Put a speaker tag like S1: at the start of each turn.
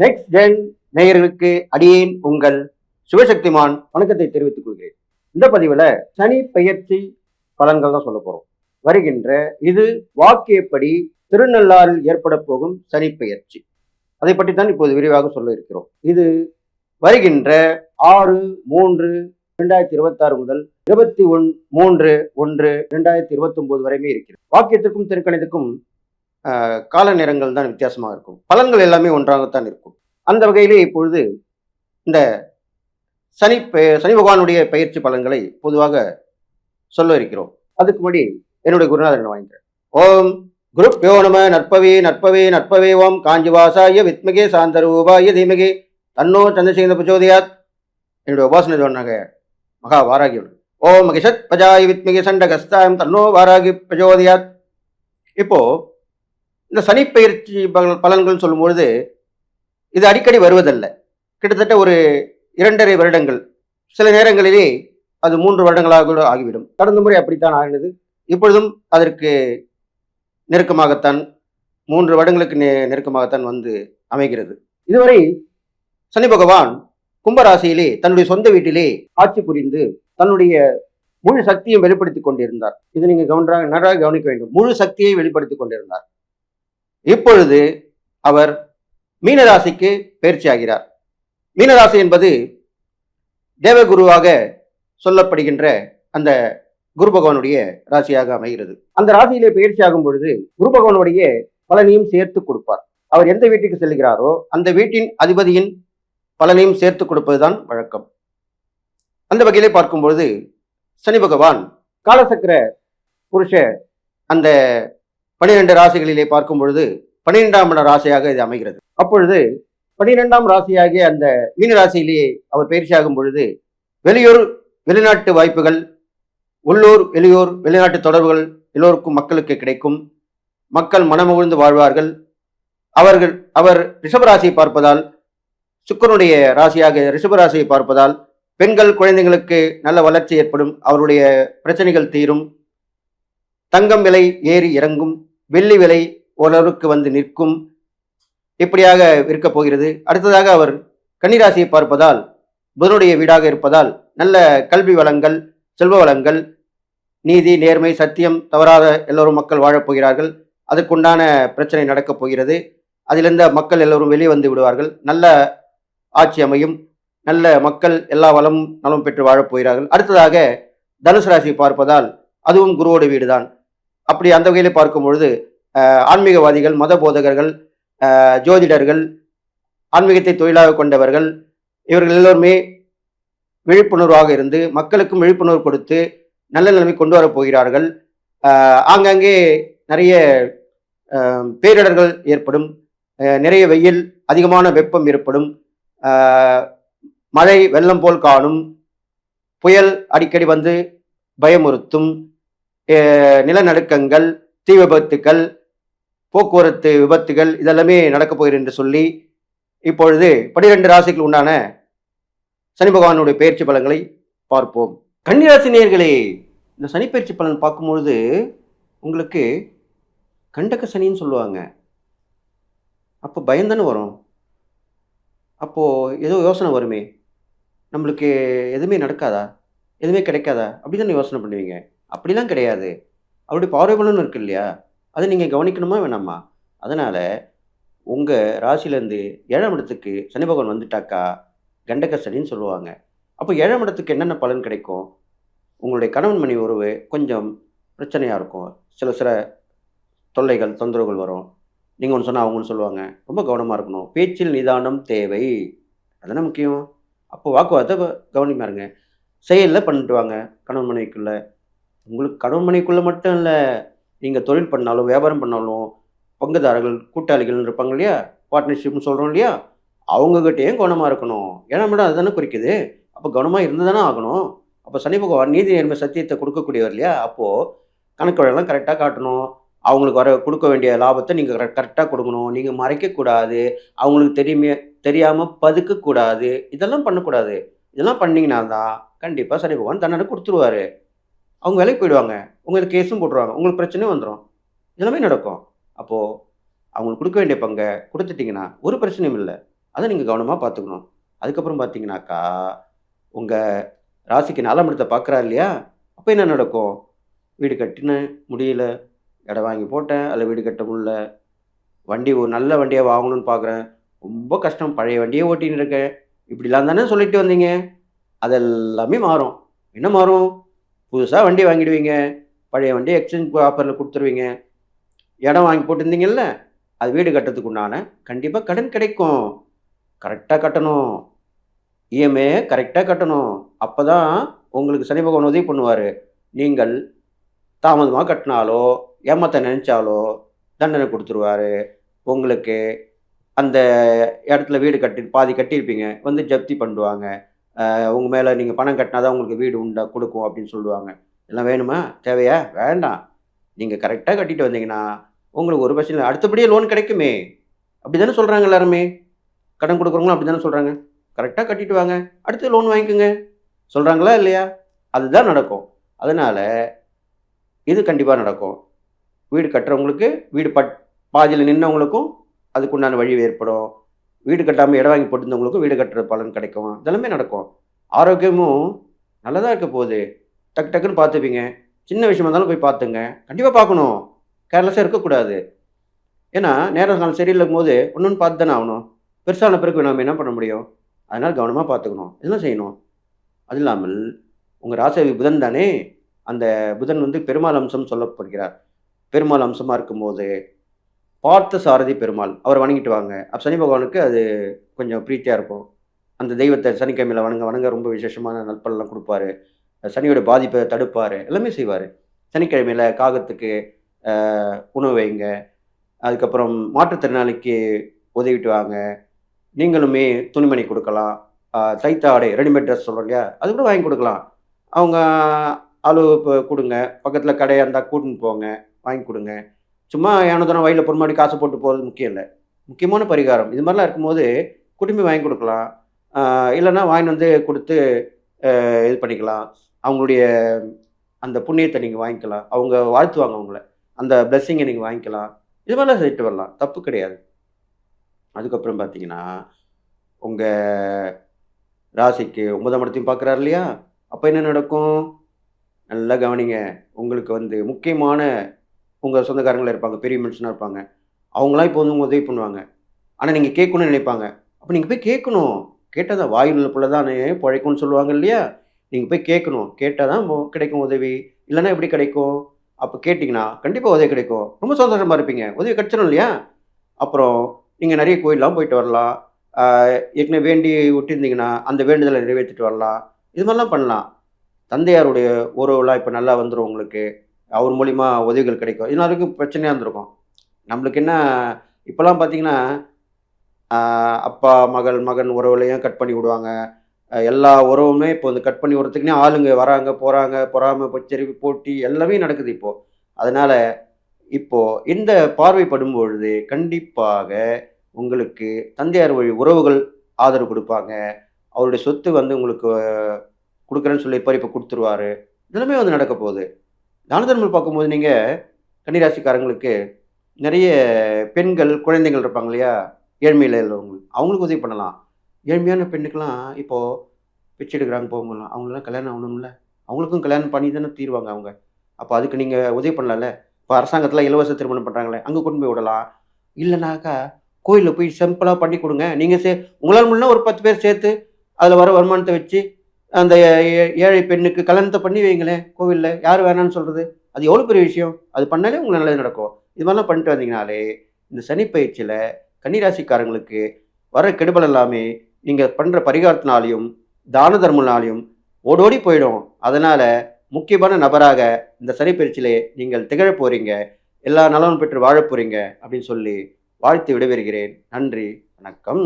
S1: Next gen நேயர்களுக்கு அடியேன் உங்கள் சிவசக்திமான் வணக்கத்தை தெரிவித்துக் கொள்கிறேன். இந்த பதிவுல சனி பெயர்ச்சி பலன்கள் தான் சொல்ல போறோம். வருகின்ற இது வாக்கியப்படி திருநள்ளாறில் ஏற்பட போகும் சனி பெயர்ச்சி, அதை பற்றி தான் இப்போது விரிவாக சொல்ல இருக்கிறோம். இது வருகின்ற 6/3/2026 முதல் 21/3/2029 வரையுமே இருக்கிறது. வாக்கியத்திற்கும் திருக்கணிதத்துக்கும் கால நேரங்கள் தான் வித்தியாசமாக இருக்கும். பலன்கள் எல்லாமே ஒன்றாகத்தான் இருக்கும். அந்த வகையிலே இப்பொழுது இந்த சனி பகவானுடைய பயிற்சி பலன்களை பொதுவாக சொல்ல இருக்கிறோம். அதுக்கு முன்னாடி என்னுடைய குருநாதன் வாங்கிக்கிறேன். ஓம் குருப்யோ நம நற்பவே நற்பவே நற்பவே ஓம் காஞ்சிவாசாய வித்மகே சாந்தரூபாய தீமகே தன்னோ சந்திரசேகர பிரச்சோதயாத். என்னுடைய உபாசனை சொன்னாங்க மகா வாராகியோடு. ஓம் மகிஷத் பஜாய வித்மகே சண்டகஸ்தாயம் தன்னோ வாராகி பிரச்சோதயாத். இப்போ இந்த சனி பயிற்சி பலன்கள் சொல்லும்பொழுது இது அடிக்கடி வருவதல்ல. கிட்டத்தட்ட ஒரு 2.5 வருடங்கள், சில நேரங்களிலே அது 3 வருடங்களாக கூட ஆகிவிடும். கடந்த முறை அப்படித்தான் ஆகினது. இப்பொழுதும் அதற்கு நெருக்கமாகத்தான் 3 வருடங்களுக்கு நெருக்கமாகத்தான் வந்து அமைகிறது. இதுவரை சனி பகவான் கும்பராசியிலே தன்னுடைய சொந்த வீட்டிலே ஆட்சி புரிந்து தன்னுடைய முழு சக்தியை வெளிப்படுத்திக் கொண்டிருந்தார். இது நீங்க நன்றாக கவனிக்க வேண்டும். முழு சக்தியை வெளிப்படுத்திக் கொண்டிருந்தார். இப்பொழுது அவர் மீனராசிக்கு பயிற்சி ஆகிறார். மீனராசி என்பது தேவகுருவாக சொல்லப்படுகின்ற அந்த குரு பகவானுடைய ராசியாக அமைகிறது. அந்த ராசியிலே பயிற்சி ஆகும் பொழுது குரு பகவானுடைய பலனையும் சேர்த்து கொடுப்பார். அவர் எந்த வீட்டுக்கு செல்கிறாரோ அந்த வீட்டின் அதிபதியின் பலனையும் சேர்த்து கொடுப்பதுதான் வழக்கம். அந்த வகையிலே பார்க்கும் பொழுது சனி பகவான் காலசக்கர புருஷ அந்த 12 ராசிகளிலே பார்க்கும் பொழுது 12ஆம் ராசியாக இது அமைகிறது. அப்பொழுது 12ஆம் ராசியாகிய அந்த மீன ராசியிலேயே அவர் பயிற்சியாகும் பொழுது வெளியூர் வெளிநாட்டு வாய்ப்புகள், உள்ளூர் வெளியூர் வெளிநாட்டு தொடர்புகள் எல்லோருக்கும் மக்களுக்கு கிடைக்கும். மக்கள் மனமுகழ்ந்து வாழ்வார்கள். அவர் ரிஷபராசியை பார்ப்பதால், சுக்கிரனுடைய ராசியாக ரிஷபராசியை பார்ப்பதால் பெண்கள் குழந்தைகளுக்கு நல்ல வளர்ச்சி ஏற்படும். அவருடைய பிரச்சனைகள் தீரும். தங்கம் விலை ஏறி இறங்கும். வெள்ளி விலை ஓரளவுக்கு வந்து நிற்கும். இப்படியாக இருக்கப் போகிறது. அடுத்ததாக அவர் கன்னிராசியை பார்ப்பதால் புதனுடைய வீடாக இருப்பதால் நல்ல கல்வி வளங்கள், செல்வ வளங்கள், நீதி நேர்மை சத்தியம் தவறாத எல்லோரும் மக்கள் வாழப்போகிறார்கள். அதற்குண்டான பிரச்சனை நடக்கப் போகிறது. அதிலிருந்த மக்கள் எல்லோரும் வெளியே வந்து விடுவார்கள். நல்ல ஆட்சி அமையும். நல்ல மக்கள் எல்லா வளமும் நலம் பெற்று வாழப்போகிறார்கள். அடுத்ததாக தனுசு ராசியை பார்ப்பதால் அதுவும் குருவோட வீடுதான். அப்படி அந்த வகையில் பார்க்கும் பொழுது ஆன்மீகவாதிகள், மத போதகர்கள், ஜோதிடர்கள், ஆன்மீகத்தை தொழிலாக கொண்டவர்கள், இவர்கள் எல்லோருமே விழிப்புணர்வாக இருந்து மக்களுக்கும் விழிப்புணர்வு கொடுத்து நல்ல நிலைமை கொண்டு வரப் போகிறார்கள். ஆங்காங்கே நிறைய பேரிடர்கள் ஏற்படும். நிறைய வெயில், அதிகமான வெப்பம் ஏற்படும். மழை வெள்ளம் போல் காணும். புயல் அடிக்கடி வந்து பயமுறுத்தும். நிலநடுக்கங்கள், தீ விபத்துக்கள், போக்குவரத்து விபத்துகள் இதெல்லாமே நடக்கப் போகிறது என்று சொல்லி இப்பொழுது 12 ராசிகள் உண்டான சனி பகவானுடைய பயிற்சி பலன்களை பார்ப்போம். கன்னிராசி நேயர்களே, இந்த சனி பயிற்சி பலன் பார்க்கும்பொழுது உங்களுக்கு கண்டக சனின்னு சொல்லுவாங்க. அப்போ பயந்தானே வரும். அப்போது ஏதோ யோசனை வருமே, நம்மளுக்கு எதுவுமே நடக்காதா, எதுவுமே கிடைக்காதா, அப்படி தானே யோசனை பண்ணுவீங்க. அப்படிலாம் கிடையாது. அவருடைய பார்வை பலன் இருக்கு இல்லையா, அதை நீங்கள் கவனிக்கணுமா வேணாமா? அதனால் உங்கள் ராசியிலேருந்து 7ஆம் இடத்துக்கு சனி பகவான் வந்துட்டாக்கா கண்டக சனின்னு சொல்லுவாங்க. அப்போ 7ஆம் இடத்துக்கு என்னென்ன பலன் கிடைக்கும்? உங்களுடைய கணவன் மனைவி உறவு கொஞ்சம் பிரச்சனையாக இருக்கும். சில தொல்லைகள், தொந்தரவுகள் வரும். நீங்கள் ஒன்று சொன்னால் அவங்க ஒன்று சொல்லுவாங்க. ரொம்ப கவனமாக இருக்கணும். பேச்சில் நிதானம் தேவை, அதெல்லாம் முக்கியம். அப்போ வாக்குவாதத்தை கவனிமா இருங்க. செயலில் பண்ணிட்டு வாங்க. கணவன் மனைவிக்குள்ளே, உங்களுக்கு கணவன் மனைவிக்குள்ளே மட்டும் இல்லை, நீங்கள் தொழில் பண்ணாலும் வியாபாரம் பண்ணாலும் பங்குதாரர்கள் கூட்டாளிகள் இருப்பாங்க இல்லையா, பார்ட்னர்ஷிப்னு சொல்கிறோம் இல்லையா, அவங்ககிட்டேயும் கவனமாக இருக்கணும். ஏன்னா மேடம் அதுதானே குறிக்குது. அப்போ கவனமாக இருந்து தானே ஆகணும். அப்போ சனி பகவான் நீதி நேர்மை சத்தியத்தை கொடுக்கக்கூடியவர் இல்லையா, அப்போது கணக்கு வழக்கெல்லாம் கரெக்டாக காட்டணும். அவங்களுக்கு கொடுக்க வேண்டிய லாபத்தை நீங்கள் கரெக்டாக கொடுக்கணும். நீங்கள் மறைக்கக்கூடாது. அவங்களுக்கு தெரியாமல் பதுக்கக்கூடாது. இதெல்லாம் பண்ணக்கூடாது. இதெல்லாம் பண்ணிங்கன்னா தான் கண்டிப்பாக சனி பகவான் தண்டனை கொடுத்துருவாரு. அவங்க வேலைக்கு போயிடுவாங்க. உங்களுக்கு கேஸும் போட்டுருவாங்க. உங்களுக்கு பிரச்சனையும் வந்துடும். இதெல்லாமே நடக்கும். அப்போது அவங்களுக்கு கொடுக்க வேண்டிய பங்கை கொடுத்துட்டிங்கன்னா ஒரு பிரச்சனையும் இல்லை. அதை நீங்கள் கவனமாக பார்த்துக்கணும். அதுக்கப்புறம் பார்த்தீங்கன்னாக்கா, உங்கள் ராசிக்கு 4ஆம் இடத்த பார்க்குறாரு இல்லையா? அப்போ என்ன நடக்கும்? வீடு கட்டினேன், முடியல. இடம் வாங்கி போட்டேன், அதில வீடு கட்ட முடியல. வண்டி ஒரு நல்ல வண்டியா வாங்கணும்னு பார்க்குறேன். ரொம்ப கஷ்டம். பழைய வண்டியே ஓட்டின்னு இருக்கேன். இப்படிலாம் தானே சொல்லிட்டு வந்தீங்க. அதெல்லாமே மாறும். என்ன மாறும்? புதுசா வண்டி வாங்கிடுவீங்க. பழைய வண்டிய எக்ஸ்சேஞ்ச் ஆஃபர்ல குடுத்துருவீங்க. இடம் வாங்கி போட்டிருந்தீங்கல்ல, அது வீடு கட்டுறதுக்கு உண்டான கண்டிப்பா கடன் கிடைக்கும். கரெக்ட்டா கட்டணும். இஎம்ஐ கரெக்ட்டா கட்டணும். அப்பதான் உங்களுக்கு சனி பகவான் உதவி பண்ணுவாரு. நீங்கள் தாமதமா கட்டினாலோ, ஏமாத்த நினைச்சாலோ தண்டனை குடுத்துருவாரு. உங்களுக்கு அந்த இடத்துல வீடு கட்டி பாதி கட்டியிருப்பீங்க. வந்து ஜப்தி பண்ணுவாங்க. உங்க மேல நீங்க பணம் கட்டினா தான் உங்களுக்கு வீடு உண்டா குடுக்கும் அப்படின்னு சொல்லுவாங்க. இதெல்லாம் வேணுமா? தேவையா? வேண்டாம். நீங்க கரெக்ட்டா கட்டிட்டு வந்தீங்கன்னா, உங்களுக்கு ஒரு பிரச்சனையும் இல்ல. அடுத்தபடியே லோன் கிடைக்குமே! அப்படிதானே சொல்றாங்க எல்லாருமே. கடன் குடுக்குறவங்களும் அப்படிதானே சொல்றாங்க. கரெக்ட்டா கட்டிட்டு வாங்க. அடுத்து லோன் வாங்கிக்கோங்க. சொல்றாங்களா? இல்லையா? அதுதான் நடக்கும். அதனால இது கண்டிப்பா நடக்கும். வீடு கட்டுறவங்களுக்கு, வீடு பாதியில நின்னவங்களுக்கும் அதுக்குண்டான வழி ஏற்படும். வீடு கட்டாம இடம் வாங்கி போட்டிருந்தவங்களுக்கும் வீடு கட்டுற பலன் கிடைக்கும். இதெல்லாமே நடக்கும். ஆரோக்கியமும் நல்லதா இருக்க போகுது. டக்கு டக்குன்னு பார்த்துப்பீங்க. சின்ன விஷயமா இருந்தாலும் போய் பார்த்துங்க. கண்டிப்பா பார்க்கணும். கேர்லெஸ்ஸா இருக்கக்கூடாது. ஏன்னா, நேரம் காலம் சரியில்லைங்கும்போது ஒண்ணு ஒண்ணு பார்த்து தானே ஆகணும். பெருசான பிறகு நம்ம என்ன பண்ண முடியும்? அதனால கவனமா பார்த்துக்கணும். இதெல்லாம் செய்யணும். அது இல்லாமல் உங்க ராசியாதிபதி புதன் தானே! அந்த புதன் வந்து பெருமாள் அம்சம்னு சொல்லப்படுகிறார். பெருமாள் அம்சமா இருக்கும்போது, பார்த்தசாரதி பெருமாள் அவர வணங்கிட்டு வாங்க. அப்ப சனி பகவானுக்கு அது கொஞ்சம் பிரீத்தியா இருக்கும். அந்த தெய்வத்த சனிக்கிழமையில வணங்க வணங்க ரொம்ப விசேஷமான நற்பலன்லாம் குடுப்பாரு. சனியோட பாதிப்ப தடுப்பாரு. எல்லாமே செய்வாரு. சனிக்கிழமையில காகத்துக்கு உணவு வைங்க. அதுக்கப்புறம் மாற்றுத்திறனாளிக்கு உதவிட்டு வாங்க. நீங்களுமே துணிமணி குடுக்கலாம். தைத்த ஆடை ரெடிமேட் ட்ரெஸ் சொல்றோம் இல்லையா? அது கூட வாங்கி குடுக்கலாம். அவங்க அளவு குடுங்க. பக்கத்தில கடையா இருந்தா கூட்டின்னு போங்க. வாங்கி குடுங்க. சும்மா ஏனோ தானோ வழியில பொறுமாடி காசு போட்டு போறது முக்கியம் இல்ல. முக்கியமான பரிகாரம். இது மாரிலாம் இருக்கும்போது கூட்டின்னு போய் வாங்கி குடுக்கலாம். இல்லன்னா வாங்கின்னு வந்து குடுத்து இது பண்ணிக்கலாம். அவங்களுடைய அந்த புண்ணியத்த நீங்க வாங்கிக்கலாம். அவங்க வாழ்த்துவாங்க உங்கள. அந்த பிளெஸ்ஸிங்க நீங்க வாங்கிக்கலாம். இது மாரிலாம் செய்துட்டு வரலாம். தப்பு கிடையாது. அதுக்கப்புறம் பார்த்தீங்கன்னா, உங்க ராசிக்கு 9ஆம் இடத்தையும் பார்க்குறாரு இல்லையா? அப்ப என்ன நடக்கும்? நல்லா கவனிங்க. உங்களுக்கு வந்து முக்கியமான உங்க சொந்தக்காரங்களா இருப்பாங்க. பெரிய மனுஷனா இருப்பாங்க. அவங்கலாம் இப்போ வந்து உங்களுக்கு உதவி பண்ணுவாங்க. ஆனா நீங்க கேட்கணும்னு நினைப்பாங்க. அப்ப நீங்க போய் கேட்கணும். கேட்டா தான் "வாயில் உள்ள புள்ள தானே பொழைக்கும்னு" சொல்லுவாங்க இல்லையா? நீங்க போய் கேட்கணும். கேட்டா தான் கிடைக்கும் உதவி. இல்லன்னா எப்படி கிடைக்கும்? அப்ப கேட்டீங்கன்னா, கண்டிப்பா உதவி கிடைக்கும். ரொம்ப சந்தோஷமா இருப்பீங்க. உதவி கிடைச்சிரும் இல்லையா? அப்புறம் நீங்க நெறைய கோயில்லாம் போயிட்டு வரலாம். ஆ ஏற்கனவே வேண்டி விட்டிருந்தீங்கன்னா, அந்த வேண்டுதல நிறைவேத்திட்டு வரலாம். இது மாரிலாம் பண்ணலாம். தந்தையாருடைய உறவுலாம் இப்ப நல்லா வந்துரும் உங்களுக்கு. அவர் மூலியமா உதவிகள் கிடைக்கும். இதுநாள் பிரச்சனையா இருந்திருக்கும். நம்மளுக்கு என்ன இப்பலாம் பார்த்தீங்கன்னா, ஆ அப்பா, மகள், மகன் உறவுலயும் கட் பண்ணி விடுவாங்க. எல்லா உறவுமே இப்போ வந்து கட் பண்ணி விடுறதுக்குன்னே ஆளுங்க வராங்க, போறாங்க. பொறாமை, பொச்சரிவு, போட்டி எல்லாமே நடக்குது இப்போ. அதனால இப்போ இந்த பார்வைப்படும் பொழுது கண்டிப்பாக உங்களுக்கு தந்தையார் வழி உறவுகள் ஆதரவு குடுப்பாங்க. அவருடைய சொத்து வந்து உங்களுக்கு குடுக்குறேன்னு சொல்லியிருப்பாரு. இப்ப குடுத்துருவாரு. இதெல்லாமே வந்து நடக்க போகுது. தான தர்மம் பார்க்கும்போது நீங்க கன்னிராசிக்காரங்களுக்கு நெறைய பெண்கள், குழந்தைகள் இருப்பாங்க இல்லையா? ஏழ்மையில உள்ளவங்க. அவங்களுக்கு உதவி பண்ணலாம். ஏழ்மையான பெண்ணுக்கெல்லாம் இப்போ பிச்சை எடுக்குறாங்க போங்கலாம். அவங்களுக்கெல்லாம் கல்யாணம் ஆகணும்ல. அவங்களுக்கும் கல்யாணம் பண்ணி தானே தீருவாங்க அவங்க. அப்ப அதுக்கு நீங்க உதவி பண்ணலாம்ல. இப்ப அரசாங்கத்தில இலவச திருமணம் பண்றாங்களே, அங்க கொண்டு போய் விடலாம். இல்லனாக்கா, கோயில்ல போய் சிம்பிளா பண்ணி குடுங்க. நீங்க உங்களால முடிஞ்சா ஒரு 10 பேர் சேர்த்து, அதுல வர வருமானத்த வச்சு, அந்த ஏழை பெண்ணுக்கு கல்யாணத்த பண்ணி வைங்களேன் கோவில்ல. யாரு வேணான்னு சொல்றது? அது எவ்வளோ பெரிய விஷயம்? அது பண்ணாலே உங்களுக்கு நல்லது நடக்கும். இது மாரிலாம் பண்ணிட்டு வந்தீங்கனாலே, இந்த சனி பயிற்சியில கன்னி ராசிக்காரங்களுக்கு வர கெடுபல் எல்லாமே, நீங்க பண்ற பரிகாரத்தினாலயும், தான தர்மம்னாலயும் ஓடோடி போயிடும். அதனால முக்கியமான நபராக இந்த சனி பயிற்சியிலே நீங்கள் திகழப் போறீங்க. எல்லா நலமும் பெற்று வாழப் போறீங்க அப்படின்னு சொல்லி வாழ்த்து விடைபெறுகிறேன். நன்றி. வணக்கம்.